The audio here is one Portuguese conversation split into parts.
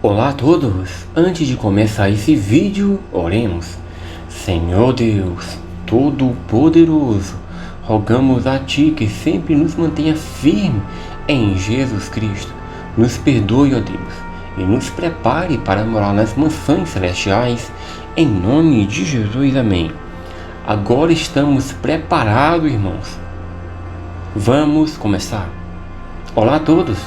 Olá a todos! Antes de começar esse vídeo, oremos. Senhor Deus, Todo-Poderoso, rogamos a Ti que sempre nos mantenha firme em Jesus Cristo. Nos perdoe, ó Deus, e nos prepare para morar nas mansões celestiais, em nome de Jesus, amém. Agora estamos preparados, irmãos. Vamos começar. Olá a todos!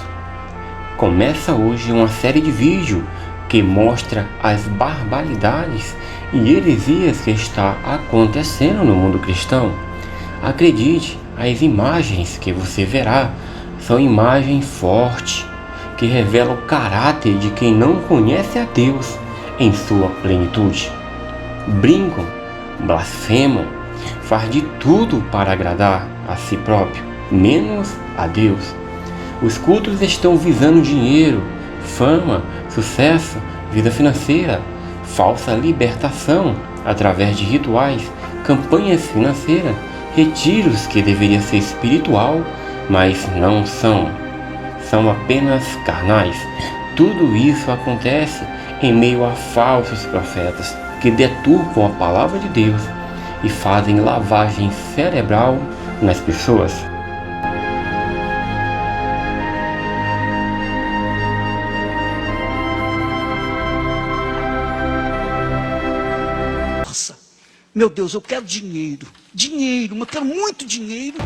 Começa hoje uma série de vídeos que mostra as barbaridades e heresias que está acontecendo no mundo cristão. Acredite, as imagens que você verá são imagens fortes que revelam o caráter de quem não conhece a Deus em sua plenitude. Brincam, blasfemam, faz de tudo para agradar a si próprio, menos a Deus. Os cultos estão visando dinheiro, fama, sucesso, vida financeira, falsa libertação através de rituais, campanhas financeiras, retiros que deveriam ser espiritual, mas não são. São apenas carnais. Tudo isso acontece em meio a falsos profetas que deturpam a palavra de Deus e fazem lavagem cerebral nas pessoas. Meu Deus, eu quero dinheiro, mas eu quero muito dinheiro.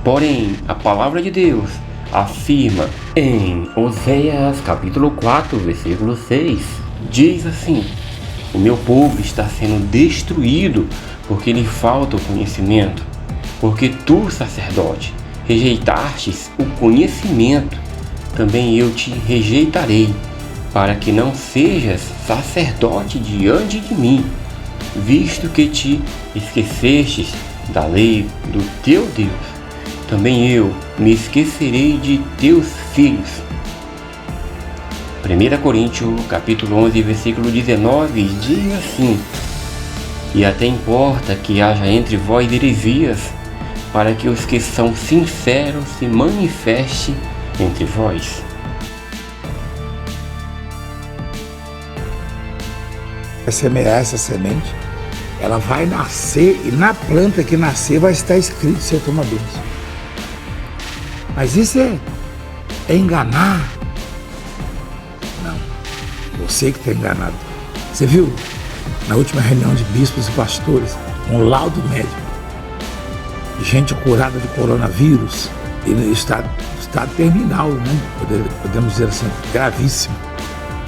Porém, a palavra de Deus afirma em Oséias capítulo 4, versículo 6, diz assim: o meu povo está sendo destruído porque lhe falta o conhecimento, porque tu, sacerdote, rejeitastes o conhecimento, também eu te rejeitarei, para que não sejas sacerdote diante de mim, visto que te esquecestes da lei do teu Deus, também eu me esquecerei de teus filhos. 1 Coríntios capítulo 11, versículo 19, diz assim: e até importa que haja entre vós heresias, para que os que são sinceros se manifestem entre vós. Vai semear essa semente, ela vai nascer e na planta que nascer vai estar escrito você toma bênção. Mas isso é enganar? Não, você que está enganado. Você viu na última reunião de bispos e pastores um laudo médico de gente curada de coronavírus e no estado terminal, né? Podemos dizer assim, gravíssimo,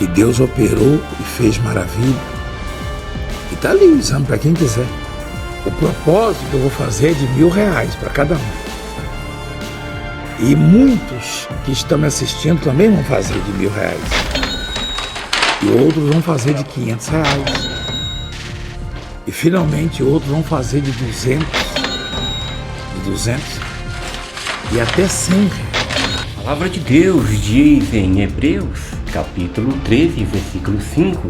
e Deus operou e fez maravilha. E está ali o exame para quem quiser. O propósito que eu vou fazer é de R$1.000 para cada um. E muitos que estão me assistindo também vão fazer de R$1.000. E outros vão fazer de R$500. E finalmente outros vão fazer de 200. E até R$100. A palavra de Deus diz em Hebreus capítulo 13, versículo 5: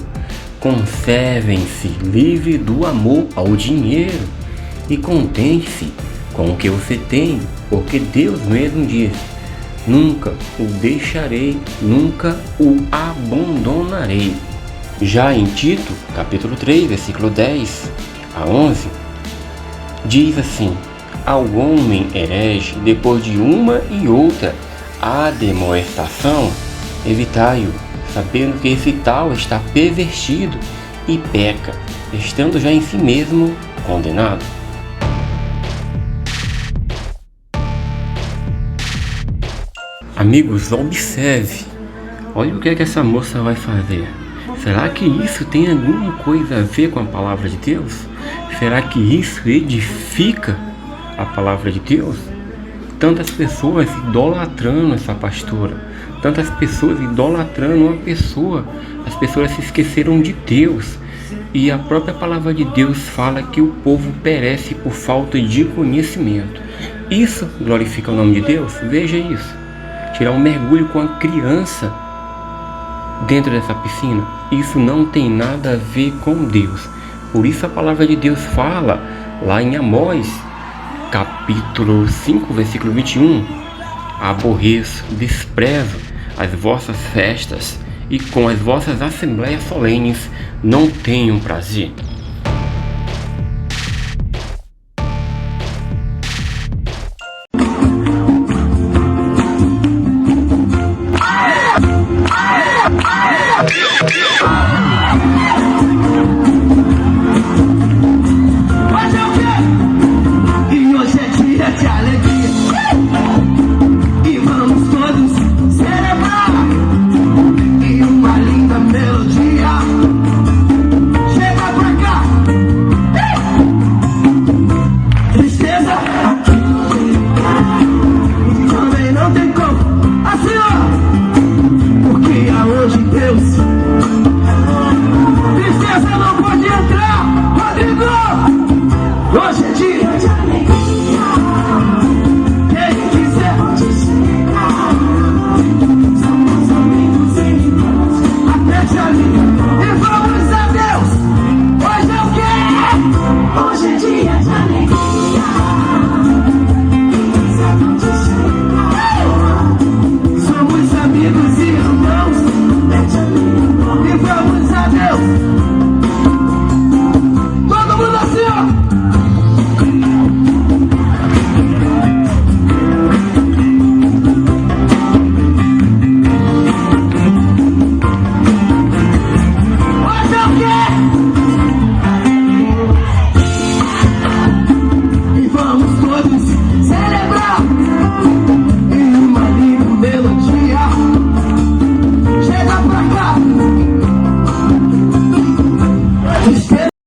conservem-se livre do amor ao dinheiro e contente-se com o que você tem, porque Deus mesmo diz: nunca o deixarei, nunca o abandonarei. Já em Tito, capítulo 3, versículo 10 a 11, diz assim: ao homem herege, depois de uma e outra admoestação, evitai-o, sabendo que esse tal está pervertido e peca, estando já em si mesmo condenado. Amigos, observe. Olha o que é que essa moça vai fazer. Será que isso tem alguma coisa a ver com a palavra de Deus? Será que isso edifica a palavra de Deus? Tantas pessoas idolatrando essa pastora, tantas pessoas idolatrando uma pessoa, as pessoas se esqueceram de Deus, e a própria palavra de Deus fala que o povo perece por falta de conhecimento. Isso glorifica o nome de Deus? Veja isso. Tirar um mergulho com a criança dentro dessa piscina, isso não tem nada a ver com Deus. Por isso a palavra de Deus fala lá em Amós capítulo 5, versículo 21: aborreço, desprezo as vossas festas e com as vossas assembleias solenes não tenham prazer.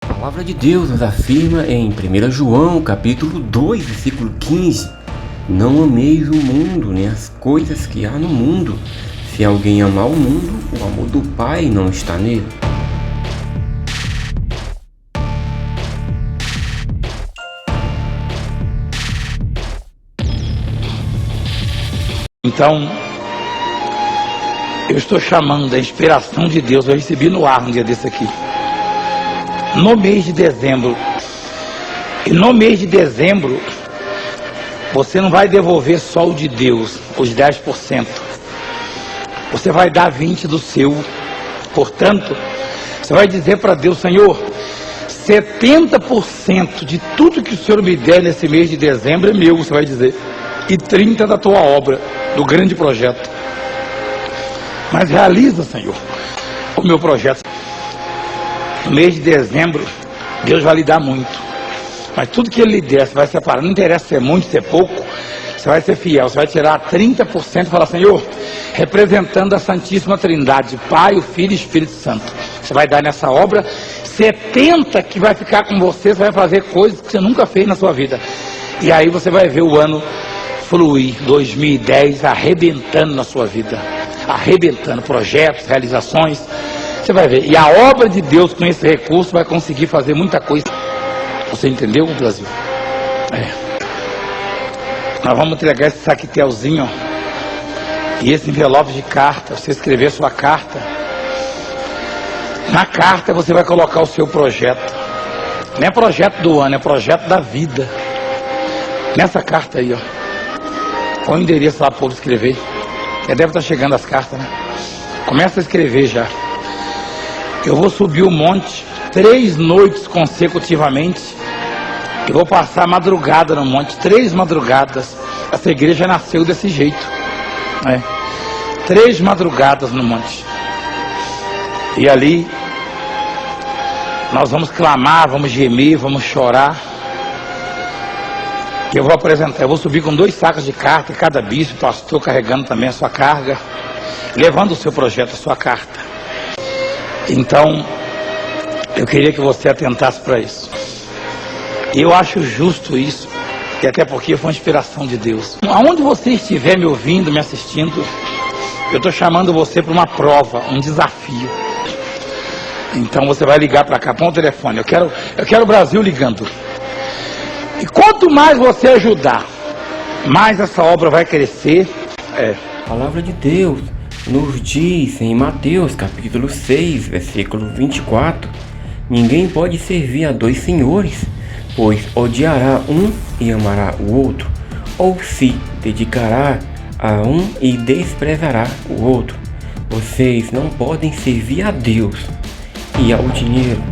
A palavra de Deus nos afirma em 1 João, capítulo 2, versículo 15: Não ameis o mundo, nem as coisas que há no mundo. Se alguém amar o mundo, o amor do Pai não está nele. Então, eu estou chamando a inspiração de Deus. Eu recebi no ar um dia desse aqui, no mês de dezembro. E no mês de dezembro, você não vai devolver só o de Deus, os 10%. Você vai dar 20% do seu. Portanto, você vai dizer para Deus: Senhor, 70% de tudo que o Senhor me der nesse mês de dezembro é meu, você vai dizer. E 30% da tua obra, do grande projeto. Mas realiza, Senhor, o meu projeto. No mês de dezembro, Deus vai lhe dar muito. Mas tudo que Ele lhe der, você vai separar. Não interessa ser muito, ser pouco. Você vai ser fiel. Você vai tirar 30% e falar: Senhor, representando a Santíssima Trindade, Pai, o Filho e o Espírito Santo, você vai dar nessa obra. 70% que vai ficar com você, você vai fazer coisas que você nunca fez na sua vida. E aí você vai ver o ano fluir, 2010, arrebentando na sua vida. Arrebentando projetos, realizações. Você vai ver. E a obra de Deus com esse recurso vai conseguir fazer muita coisa. Você entendeu, Brasil? Nós vamos entregar esse saquetelzinho, ó, e esse envelope de carta. Você escrever sua carta. Na carta você vai colocar o seu projeto. Não é projeto do ano, é projeto da vida. Nessa carta aí, ó, põe o endereço lá para o povo escrever. Já deve estar chegando as cartas, né? Começa a escrever já. Eu vou subir o monte 3 noites consecutivamente. Eu vou passar madrugada no monte, 3 madrugadas. Essa igreja nasceu desse jeito, né? 3 madrugadas no monte. E ali nós vamos clamar, vamos gemer, vamos chorar. E eu vou apresentar, eu vou subir com 2 sacos de carta, cada bispo, pastor, carregando também a sua carga, levando o seu projeto, a sua carta. Então, eu queria que você atentasse para isso. E eu acho justo isso, e até porque foi uma inspiração de Deus. Aonde você estiver me ouvindo, me assistindo, eu estou chamando você para uma prova, um desafio. Então você vai ligar para cá, põe o telefone. Eu quero o Brasil ligando. E quanto mais você ajudar, mais essa obra vai crescer. A palavra de Deus nos diz em Mateus capítulo 6, versículo 24: Ninguém pode servir a 2 senhores, pois odiará um e amará o outro, ou se dedicará a um e desprezará o outro. Vocês não podem servir a Deus e ao dinheiro.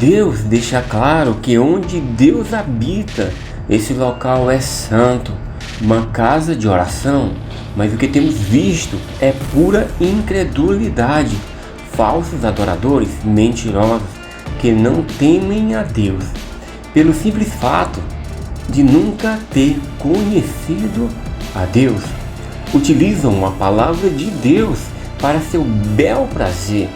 Deus deixa claro que onde Deus habita, esse local é santo, uma casa de oração. Mas o que temos visto é pura incredulidade, falsos adoradores, mentirosos, que não temem a Deus, pelo simples fato de nunca ter conhecido a Deus. Utilizam a palavra de Deus para seu bel prazer,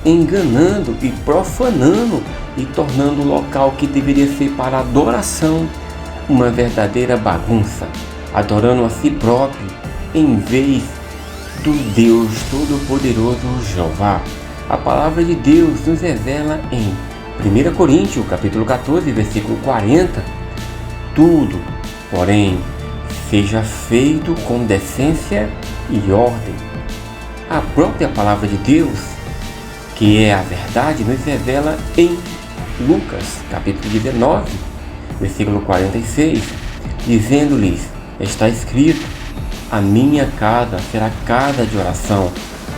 enganando e profanando e tornando o local que deveria ser para adoração uma verdadeira bagunça, adorando a si próprio em vez do Deus Todo-Poderoso Jeová. A palavra de Deus nos revela em 1 Coríntios, capítulo 14, versículo 40, tudo, porém, seja feito com decência e ordem. A própria palavra de Deus, que é a verdade, nos revela em Lucas, capítulo 19, versículo 46, dizendo-lhes, está escrito, a minha casa será casa de oração,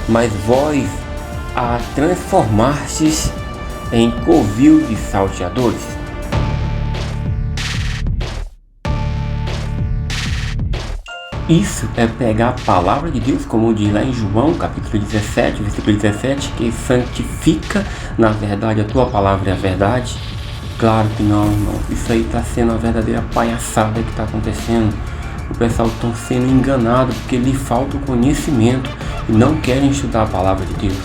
mas vós a transformastes em covil de salteadores. Isso é pegar a palavra de Deus, como diz lá em João, capítulo 17, versículo 17, que santifica, na verdade, a tua palavra é a verdade. Claro que não, irmão. Isso aí está sendo uma verdadeira palhaçada que está acontecendo. O pessoal está sendo enganado porque lhe falta o conhecimento e não querem estudar a palavra de Deus.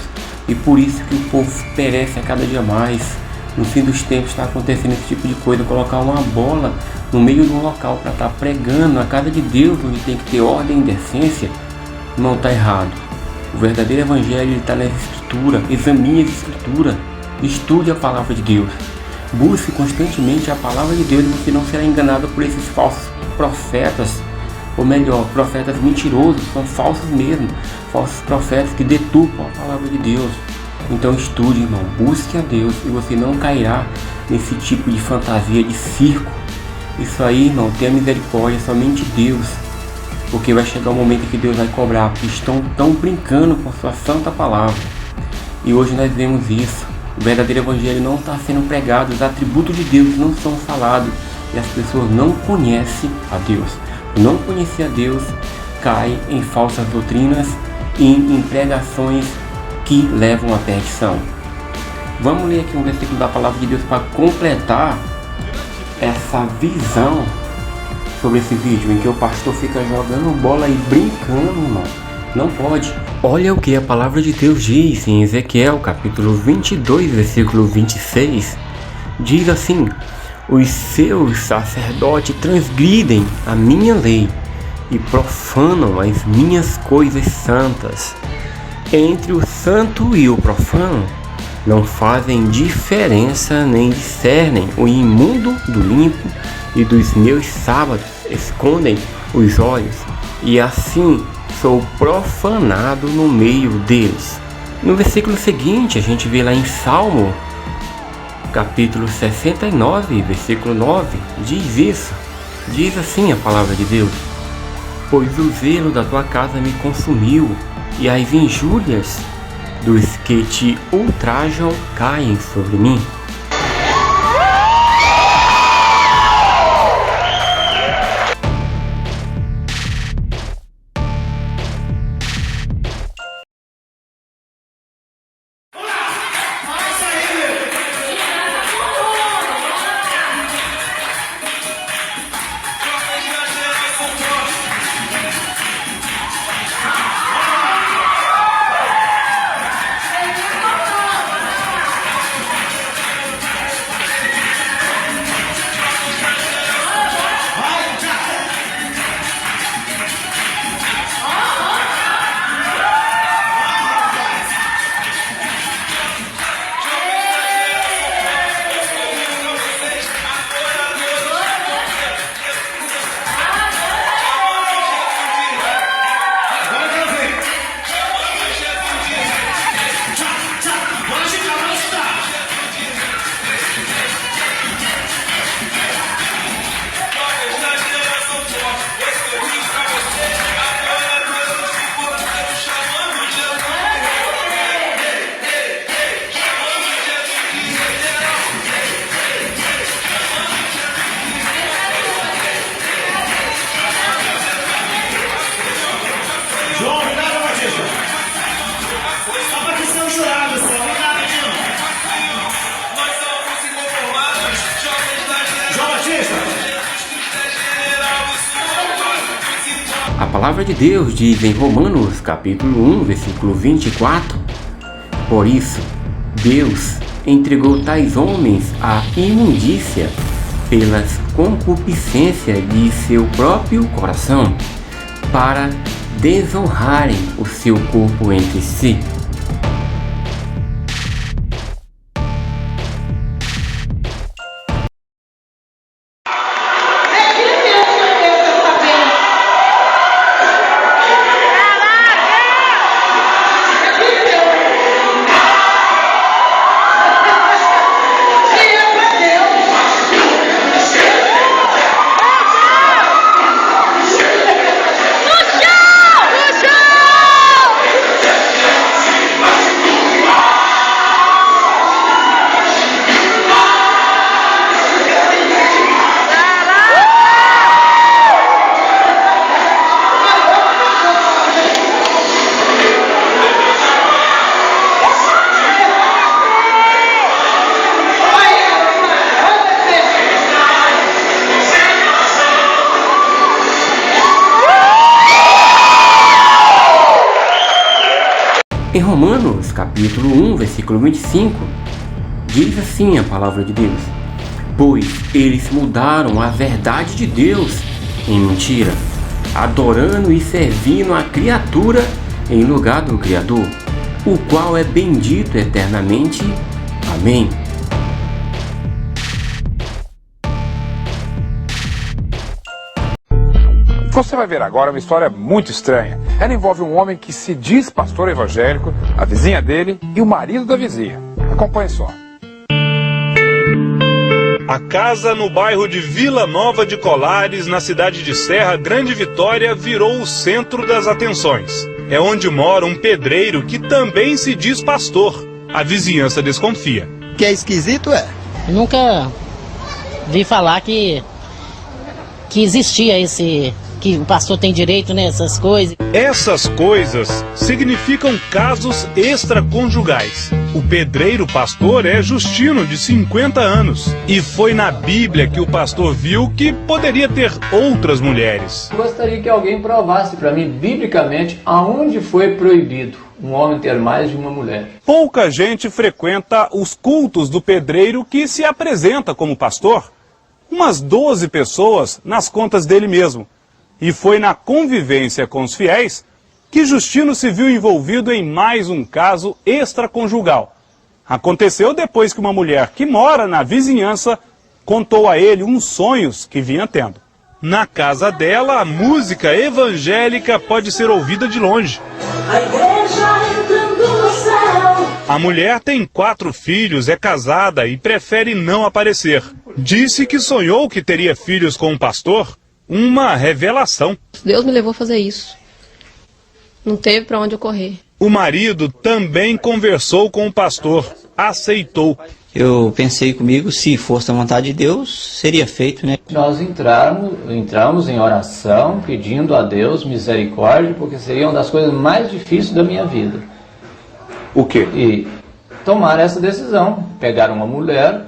E por isso que o povo perece a cada dia mais. No fim dos tempos está acontecendo esse tipo de coisa, colocar uma bola no meio de um local para estar pregando a casa de Deus, onde tem que ter ordem e decência, não está errado. O verdadeiro evangelho está nas escrituras. Examine as escrituras, estude a palavra de Deus, busque constantemente a palavra de Deus, e você não será enganado por esses falsos profetas, ou melhor, profetas mentirosos. São falsos mesmo, falsos profetas que deturpam a palavra de Deus. Então estude, irmão, busque a Deus e você não cairá nesse tipo de fantasia de circo. Isso aí, irmão, tenha misericórdia, somente Deus, porque vai chegar o momento que Deus vai cobrar, porque estão brincando com a sua santa palavra. E hoje nós vemos isso. O verdadeiro evangelho não está sendo pregado, os atributos de Deus não são falados e as pessoas não conhecem a Deus. Não conhecer a Deus, cai em falsas doutrinas e em pregações que levam à perdição. Vamos ler aqui um versículo da palavra de Deus para completar essa visão sobre esse vídeo, em que o pastor fica jogando bola e brincando, irmão. Não pode. Olha o que a palavra de Deus diz em Ezequiel, capítulo 22, versículo 26. Diz assim: os seus sacerdotes transgridem a minha lei e profanam as minhas coisas santas. entre o santo e o profano, não fazem diferença nem discernem o imundo do limpo, e dos meus sábados escondem os olhos, e assim sou profanado no meio deles. No versículo seguinte, a gente vê lá em Salmo, capítulo 69, versículo 9, diz isso. Diz assim a palavra de Deus: pois o zelo da tua casa me consumiu, e as injúrias dos que te ultrajam caem sobre mim. A palavra de Deus diz em Romanos, capítulo 1, versículo 24: por isso, Deus entregou tais homens à imundícia pelas concupiscências de seu próprio coração, para desonrarem o seu corpo entre si. Em Romanos, capítulo 1, versículo 25, diz assim a palavra de Deus: pois eles mudaram a verdade de Deus em mentira, adorando e servindo a criatura em lugar do Criador, o qual é bendito eternamente. Amém. Você vai ver agora uma história muito estranha. Ela envolve um homem que se diz pastor evangélico, a vizinha dele e o marido da vizinha. Acompanhe só. A casa no bairro de Vila Nova de Colares, na cidade de Serra Grande Vitória, virou o centro das atenções. É onde mora um pedreiro que também se diz pastor. A vizinhança desconfia. Que é esquisito, é? Nunca vi falar que existia que o pastor tem direito nessas coisas. Essas coisas significam casos extraconjugais. O pedreiro pastor é Justino, de 50 anos. E foi na Bíblia que o pastor viu que poderia ter outras mulheres. Gostaria que alguém provasse para mim, biblicamente, aonde foi proibido um homem ter mais de uma mulher. Pouca gente frequenta os cultos do pedreiro que se apresenta como pastor. Umas 12 pessoas nas contas dele mesmo. E foi na convivência com os fiéis que Justino se viu envolvido em mais um caso extraconjugal. Aconteceu depois que uma mulher que mora na vizinhança contou a ele uns sonhos que vinha tendo. Na casa dela, a música evangélica pode ser ouvida de longe. A igreja entrando no céu. A mulher tem 4 filhos, é casada e prefere não aparecer. Disse que sonhou que teria filhos com um pastor. Uma revelação. Deus me levou a fazer isso. Não teve para onde eu correr. O marido também conversou com o pastor. Aceitou. Eu pensei comigo, se fosse a vontade de Deus, seria feito, né? Nós entramos em oração, pedindo a Deus misericórdia, porque seria uma das coisas mais difíceis da minha vida. O quê? E tomar essa decisão, pegar uma mulher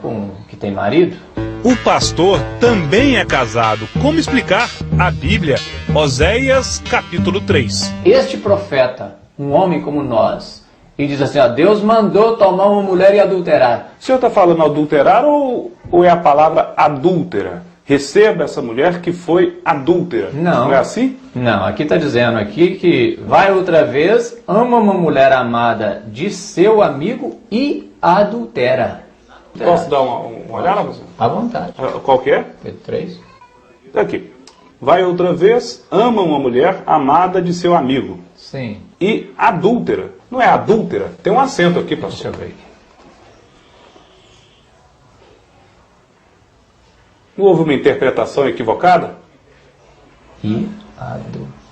que tem marido. O pastor também é casado. Como explicar? A Bíblia, Oséias capítulo 3. Este profeta, um homem como nós, e diz assim, ó, Deus mandou tomar uma mulher e adulterar. O senhor está falando adulterar ou é a palavra adúltera? Receba essa mulher que foi adúltera. Não. Não é assim? Não, aqui está dizendo aqui que vai outra vez, ama uma mulher amada de seu amigo e adultera. Posso dar uma olhada? À vontade. Qual que é? Pedro 3. Aqui. Vai outra vez, ama uma mulher amada de seu amigo. Sim. E adúltera. Não é adúltera? Tem um acento aqui, pastor. Deixa eu ver aqui. Não houve uma interpretação equivocada? E adultera.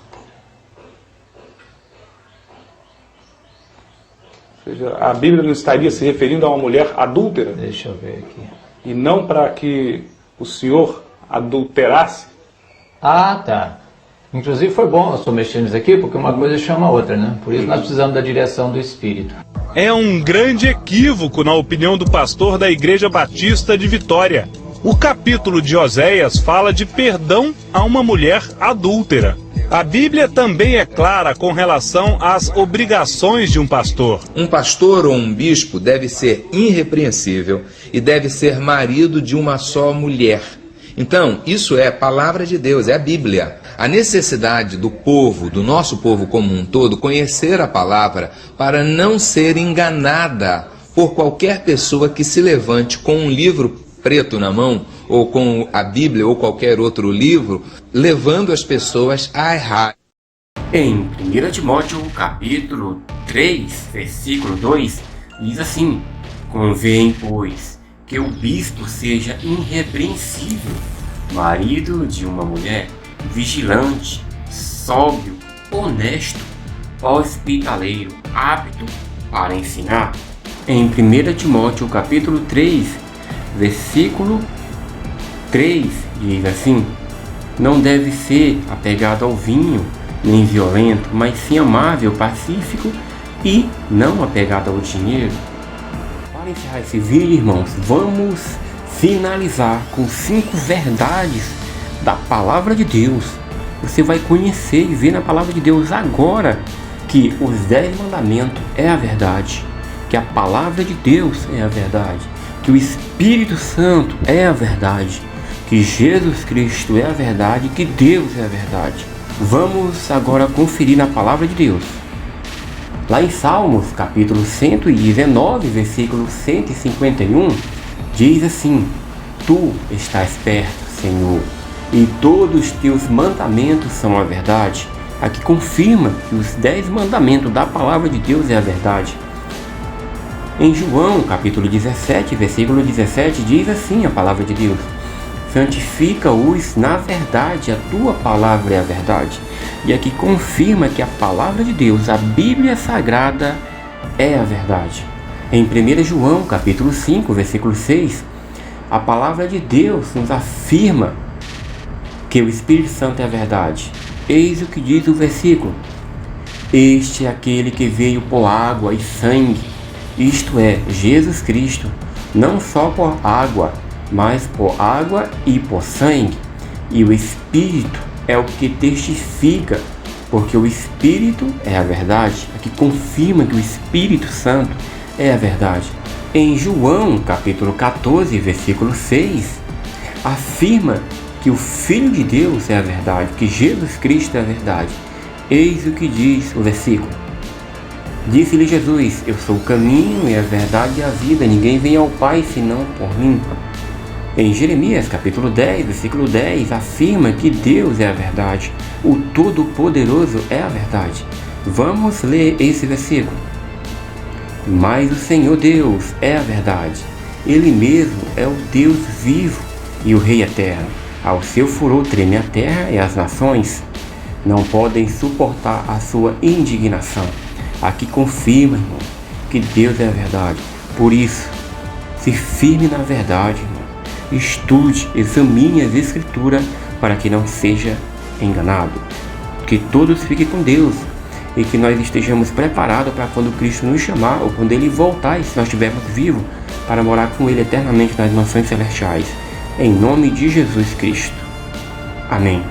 Ou seja, a Bíblia não estaria se referindo a uma mulher adúltera? Deixa eu ver aqui. E não para que o senhor adulterasse? Ah, tá. Inclusive foi bom eu estou mexendo nisso aqui, porque uma coisa chama a outra, né? Por isso nós precisamos da direção do Espírito. É um grande equívoco, na opinião do pastor da Igreja Batista de Vitória. O capítulo de Oséias fala de perdão a uma mulher adúltera. A Bíblia também é clara com relação às obrigações de um pastor. Um pastor ou um bispo deve ser irrepreensível e deve ser marido de uma só mulher. Então, isso é a palavra de Deus, é a Bíblia. A necessidade do povo, do nosso povo como um todo, conhecer a palavra para não ser enganada por qualquer pessoa que se levante com um livro preto na mão, ou com a Bíblia ou qualquer outro livro, levando as pessoas a errar. Em 1 Timóteo capítulo 3, versículo 2, diz assim: convém, pois, que o bispo seja irrepreensível, marido de uma mulher, vigilante, sóbrio, honesto, hospitaleiro, apto para ensinar. Em 1 Timóteo capítulo 3, versículo 3, diz assim: não deve ser apegado ao vinho, nem violento, mas sim amável, pacífico e não apegado ao dinheiro. Para encerrar esse vídeo, irmãos, vamos finalizar com 5 verdades da palavra de Deus. Você vai conhecer e ver na palavra de Deus agora que os 10 mandamentos é a verdade, que a palavra de Deus é a verdade, que o Espírito Santo é a verdade, que Jesus Cristo é a verdade, que Deus é a verdade. Vamos agora conferir na palavra de Deus. Lá em Salmos, capítulo 119, versículo 151, diz assim: tu estás perto, Senhor, e todos os teus mandamentos são a verdade. Aqui confirma que os 10 mandamentos da palavra de Deus é a verdade. Em João, capítulo 17, versículo 17, diz assim a palavra de Deus: santifica-os na verdade, a tua palavra é a verdade. E aqui confirma que a palavra de Deus, a Bíblia Sagrada, é a verdade. Em 1 João, capítulo 5, versículo 6, a palavra de Deus nos afirma que o Espírito Santo é a verdade. Eis o que diz o versículo: este é aquele que veio por água e sangue, isto é, Jesus Cristo, não só por água, mas por água e por sangue. E o Espírito é o que testifica, porque o Espírito é a verdade. Aqui confirma que o Espírito Santo é a verdade. Em João, capítulo 14, versículo 6, afirma que o Filho de Deus é a verdade, que Jesus Cristo é a verdade. Eis o que diz o versículo. Disse-lhe Jesus: eu sou o caminho e a verdade e a vida, ninguém vem ao Pai senão por mim. Em Jeremias capítulo 10, versículo 10, afirma que Deus é a verdade, o Todo-Poderoso é a verdade. Vamos ler esse versículo. Mas o Senhor Deus é a verdade, Ele mesmo é o Deus vivo e o Rei eterno. Ao seu furor treme a terra e as nações não podem suportar a sua indignação. Aqui confirma, irmão, que Deus é a verdade. Por isso, se firme na verdade, irmão. Estude, examine as Escrituras para que não seja enganado. Que todos fiquem com Deus e que nós estejamos preparados para quando Cristo nos chamar ou quando Ele voltar, e se nós estivermos vivos, para morar com Ele eternamente nas mansões celestiais. Em nome de Jesus Cristo. Amém.